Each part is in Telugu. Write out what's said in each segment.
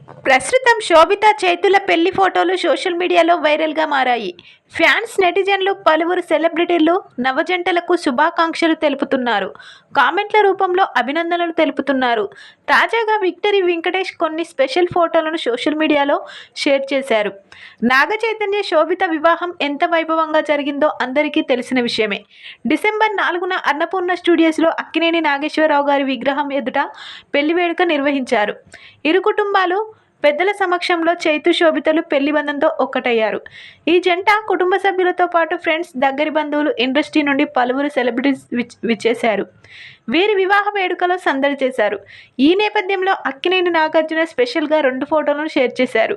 ప్రస్తుతం శోభిత చైతుల పెళ్లి ఫోటోలు సోషల్ మీడియాలో వైరల్గా మారాయి. ఫ్యాన్స్, నెటిజన్లు, పలువురు సెలబ్రిటీలు నవజంటలకు శుభాకాంక్షలు తెలుపుతున్నారు. కామెంట్ల రూపంలో అభినందనలు తెలుపుతున్నారు. తాజాగా విక్టరీ వెంకటేష్ కొన్ని స్పెషల్ ఫోటోలను సోషల్ మీడియాలో షేర్ చేశారు. నాగ చైతన్య శోభిత వివాహం ఎంత వైభవంగా జరిగిందో అందరికీ తెలిసిన విషయమే. డిసెంబర్ 4న అన్నపూర్ణ స్టూడియోస్లో అక్కినేని నాగేశ్వరరావు గారి విగ్రహం ఎదుట పెళ్లి వేడుక నిర్వహించారు. ఇరు కుటుంబాలు పెద్దల సమక్షంలో చైతు శోభితలు పెళ్లి బంధంతో ఒక్కటయ్యారు. ఈ జంట కుటుంబ సభ్యులతో పాటు ఫ్రెండ్స్, దగ్గరి బంధువులు, ఇండస్ట్రీ నుండి పలువురు సెలబ్రిటీస్ విచ్చేశారు. వీరి వివాహ వేడుకలో సందడి చేశారు. ఈ నేపథ్యంలో అక్కినేని నాగార్జున స్పెషల్గా 2 ఫోటోలను షేర్ చేశారు.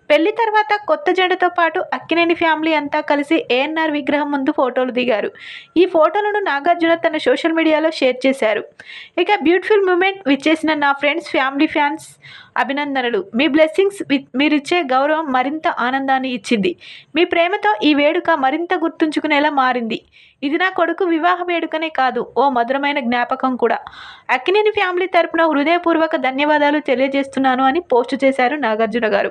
పెళ్లి తర్వాత కొత్త జంటతో పాటు అక్కినేని ఫ్యామిలీ అంతా కలిసి ఏఎన్ఆర్ విగ్రహం ముందు ఫోటోలు దిగారు. ఈ ఫోటోలను నాగార్జున తన సోషల్ మీడియాలో షేర్ చేశారు. ఇక బ్యూటిఫుల్ మూమెంట్ విచ్చేసిన నా ఫ్రెండ్స్, ఫ్యామిలీ, ఫ్యాన్స్ అభినందనలు. మీ బ్లెస్సింగ్స్, మీరిచ్చే గౌరవం మరింత ఆనందాన్ని ఇచ్చింది. మీ ప్రేమతో ఈ వేడుక మరింత గుర్తుంచుకునేలా మారింది. ఇది నా కొడుకు వివాహ వేడుకనే కాదు, ఓ మధురమైన జ్ఞాపకం కూడా. అక్కినేని ఫ్యామిలీ తరపున హృదయపూర్వక ధన్యవాదాలు తెలియజేస్తున్నాను అని పోస్టు చేశారు నాగార్జున గారు.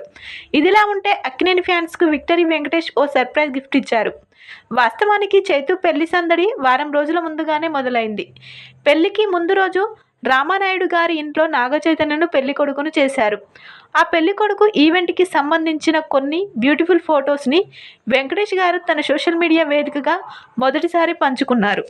ఇదిలా ఉంటే అక్కినేని ఫ్యాన్స్కు విక్టరీ వెంకటేష్ ఓ సర్ప్రైజ్ గిఫ్ట్ ఇచ్చారు. వాస్తవానికి చైతు పెళ్లి సందడి వారం రోజుల ముందుగానే మొదలైంది. పెళ్లికి ముందు రోజు రామానాయుడు గారి ఇంట్లో నాగ చైతన్యను పెళ్లి కొడుకును చేశారు. ఆ పెళ్లి కొడుకు ఈవెంట్కి సంబంధించిన కొన్ని బ్యూటిఫుల్ ఫొటోస్ని వెంకటేష్ గారు తన సోషల్ మీడియా వేదికగా మొదటిసారి పంచుకున్నారు.